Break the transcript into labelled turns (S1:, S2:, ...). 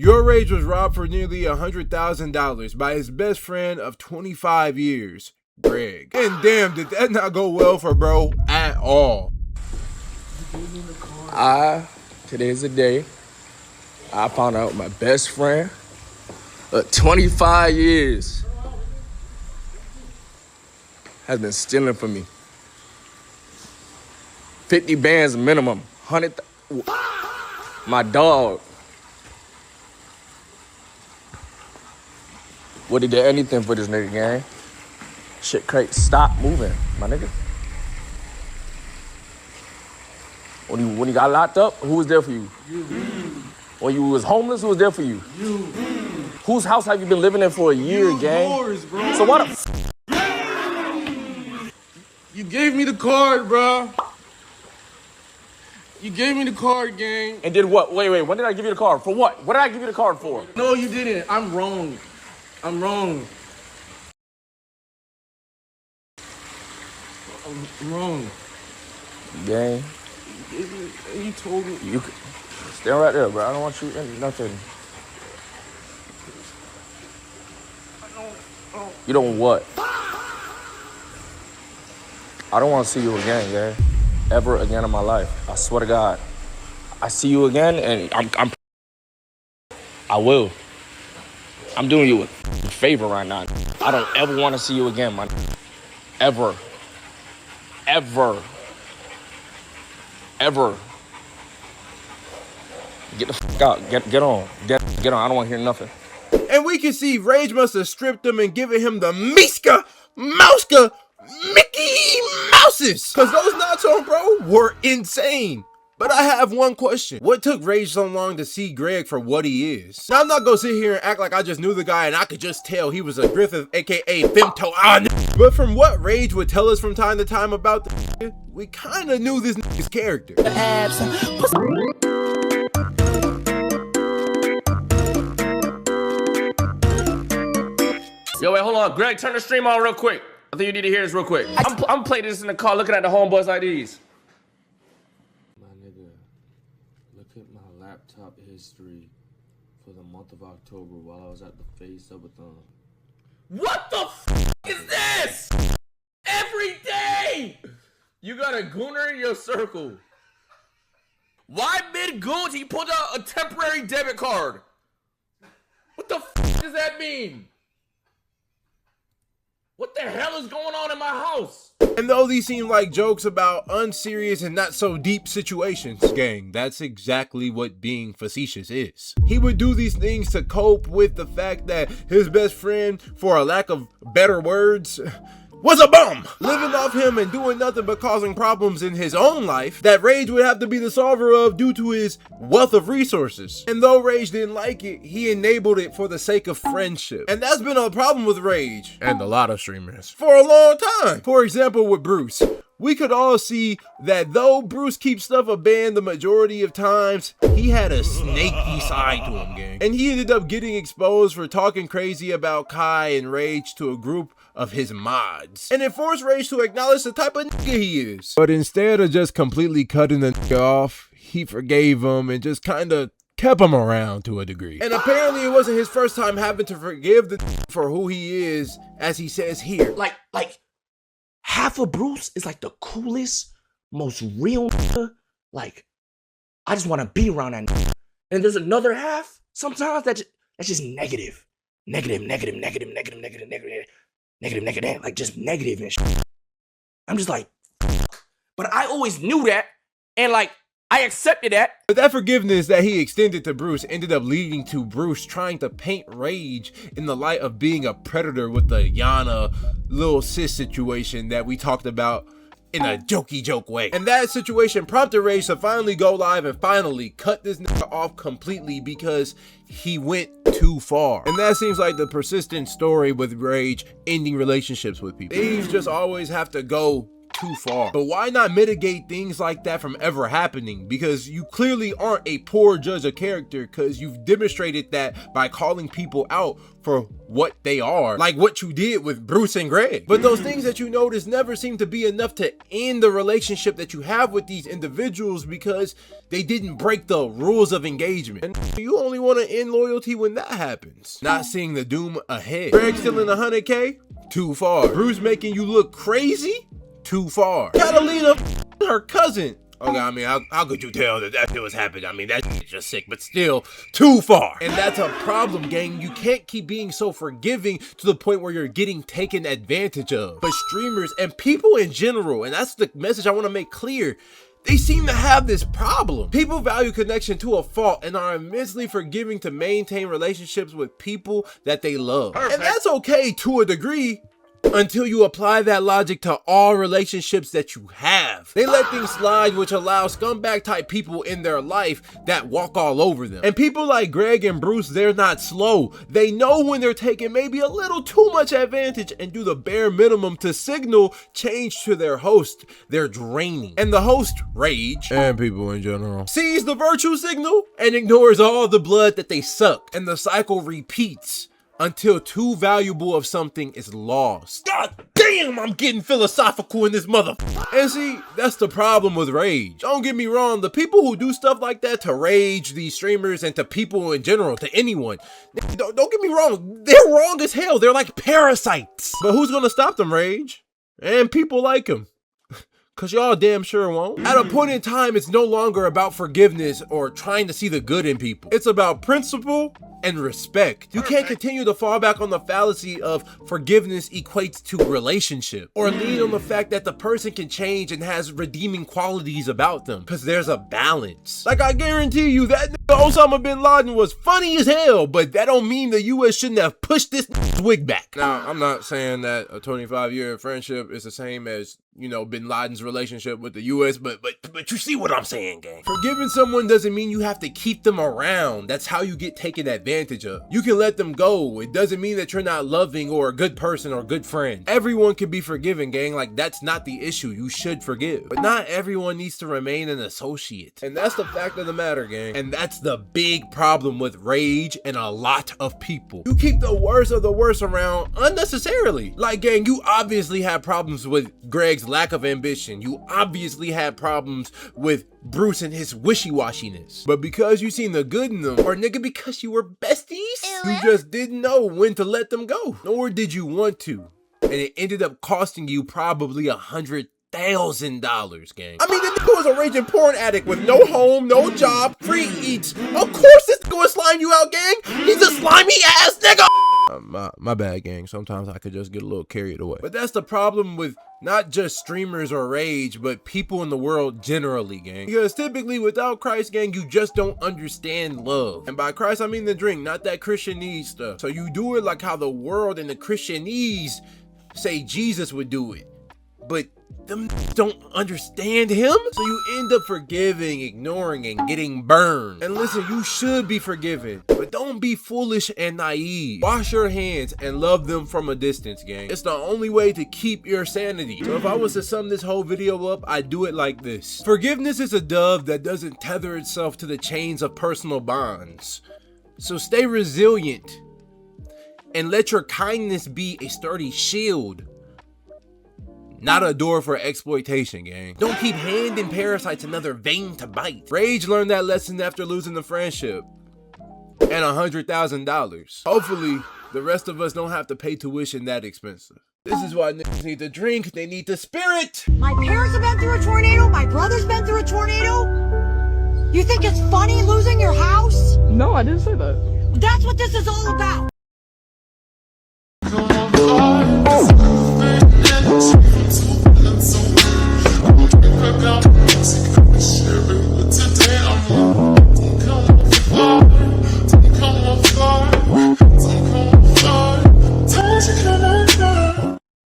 S1: YourRAGE was robbed for nearly $100,000 by his best friend of 25 years, Greg. And damn, did that not go well for bro at all.
S2: Today's the day I found out my best friend of 25 years has been stealing from me. 50 bands minimum, 100. My dog. Would he do anything for this nigga, gang? Shit crazy. Stop moving, my nigga. When you got locked up, who was there for you? You. When you was homeless, who was there for you? You. Whose house have you been living in for a year, gang? Yours, bro. So what
S1: You gave me the card, bro. You gave me the card, gang.
S2: And did what? Wait, when did I give you the card? For what? What did I give you the card for?
S1: No, you didn't. I'm wrong. I'm wrong. I'm wrong.
S2: Gang.
S1: You told me.
S2: You stand right there, bro. I don't want you in nothing. You don't what? I don't want to see you again, gang. Ever again in my life. I swear to God. I see you again, and I will. I'm doing you a favor right now. I don't ever want to see you again, man. Ever. Ever. Ever. Get the fuck out. Get on. Get on. I don't want to hear nothing.
S1: And we can see Rage must have stripped him and given him the Miska, Mouska, Mickey Mouses. Cause those knots on bro were insane. But I have one question. What took Rage so long to see Greg for what he is? Now I'm not gonna sit here and act like I just knew the guy and I could just tell he was a Griffith, aka Femto. But from what Rage would tell us from time to time about the we kinda knew this nigga's character.
S2: Yo, wait, hold on. Greg, turn the stream on real quick. I think you need to hear this real quick. I'm playing this in the car looking at the homeboys like these.
S3: My nigga, look at my laptop history for the month of October while I was at the Face Subathon.
S2: What the f is this? Every day! You got a gooner in your circle. Why mid-goons he pulled out a temporary debit card? What the f does that mean? What the hell is going on in my house?
S1: And though these seem like jokes about unserious and not so deep situations, gang, that's exactly what being facetious is. He would do these things to cope with the fact that his best friend, for a lack of better words, was a bum, living off him and doing nothing but causing problems in his own life that Rage would have to be the solver of due to his wealth of resources. And though Rage didn't like it, he enabled it for the sake of friendship. And that's been a problem with Rage and a lot of streamers for a long time. For example, with Bruce. We could all see that though Bruce keeps stuff a band the majority of times, he had a snaky side to him, gang. And he ended up getting exposed for talking crazy about Kai and Rage to a group of his mods. And it forced Rage to acknowledge the type of nigga he is. But instead of just completely cutting the nigga off, he forgave him and just kinda kept him around to a degree. And apparently it wasn't his first time having to forgive the nigga for who he is, as he says here.
S2: Like, half of Bruce is like the coolest, most real nigga. Like, I just want to be around that nigga. And there's another half, sometimes that's just negative. Negative, like just negative and shit. I'm just like, but I always knew that, and like, I accepted that.
S1: But that forgiveness that he extended to Bruce ended up leading to Bruce trying to paint Rage in the light of being a predator with the Yana little sis situation that we talked about in a jokey joke way. And that situation prompted Rage to finally go live and finally cut this nigga off completely because he went too far. And that seems like the persistent story with Rage ending relationships with people. Things just always have to go too far. But why not mitigate things like that from ever happening? Because you clearly aren't a poor judge of character, because you've demonstrated that by calling people out for what they are, like what you did with Bruce and Greg. But those things that you notice never seem to be enough to end the relationship that you have with these individuals, because they didn't break the rules of engagement. And you only want to end loyalty when that happens. Not seeing the doom ahead. Greg stealing 100K? Too far. Bruce making you look crazy? Too far. Catalina her cousin. Okay, I mean, how could you tell that shit was happening? I mean, that shit's just sick, but still too far. And that's a problem, gang. You can't keep being so forgiving to the point where you're getting taken advantage of. But streamers and people in general, and that's the message I want to make clear, they seem to have this problem. People value connection to a fault and are immensely forgiving to maintain relationships with people that they love. Perfect. And that's okay to a degree, until you apply that logic to all relationships that you have. They let things slide, which allows scumbag type people in their life that walk all over them. And people like Greg and Bruce, they're not slow. They know when they're taking maybe a little too much advantage and do the bare minimum to signal change to their host. They're draining. And the host, Rage, and people in general, sees the virtue signal and ignores all the blood that they suck. And the cycle repeats until too valuable of something is lost. God damn, I'm getting philosophical in this motherfucker. And see, that's the problem with Rage. Don't get me wrong, the people who do stuff like that to Rage, these streamers, and to people in general, to anyone, don't get me wrong, they're wrong as hell. They're like parasites. But who's gonna stop them, Rage? And people like him. Cause y'all damn sure won't. At a point in time, it's no longer about forgiveness or trying to see the good in people. It's about principle and respect. You can't continue to fall back on the fallacy of forgiveness equates to relationship, or lean on the fact that the person can change and has redeeming qualities about them, because there's a balance. Like, I guarantee you that Osama bin Laden was funny as hell, but that don't mean the US shouldn't have pushed this wig back. Now, I'm not saying that a 25-year friendship is the same as, you know, bin Laden's relationship with the US, but you see what I'm saying, gang. Forgiving someone doesn't mean you have to keep them around. That's how you get taken advantage of. You can let them go. It doesn't mean that you're not loving or a good person or a good friend. Everyone can be forgiven, gang. Like, that's not the issue. You should forgive. But not everyone needs to remain an associate. And that's the fact of the matter, gang. And that's the big problem with Rage and a lot of people. You keep the worst of the worst around unnecessarily. Like, gang, you obviously have problems with Greg's lack of ambition. You obviously had problems with Bruce and his wishy-washiness. But because you seen the good in them, or nigga, because you were besties, you just didn't know when to let them go. Nor did you want to. And it ended up costing you probably $100,000, gang. I mean, the nigga was a raging porn addict with no home, no job, free eats. Of course this nigga would slime you out, gang. He's a slimy ass nigga. My bad, gang. Sometimes I could just get a little carried away. But that's the problem with not just streamers or Rage, but people in the world generally, gang. Because typically without Christ, gang, you just don't understand love. And by Christ, I mean the drink, not that Christianese stuff. So you do it like how the world and the Christianese say Jesus would do it. But them don't understand him, so you end up forgiving, ignoring, and getting burned. And listen, you should be forgiven, but don't be foolish and naive. Wash your hands and love them from a distance, gang. It's the only way to keep your sanity. So if I was to sum this whole video up, I'd do it like this. Forgiveness is a dove that doesn't tether itself to the chains of personal bonds. So stay resilient and let your kindness be a sturdy shield, not a door for exploitation, gang. Don't keep handing parasites another vein to bite. Rage learned that lesson after losing the friendship and $100,000. Hopefully, the rest of us don't have to pay tuition that expensive. This is why niggas need to drink. They need the spirit.
S4: My parents have been through a tornado. My brother's been through a tornado. You think it's funny losing your house?
S5: No, I didn't say that.
S4: That's what this is all about.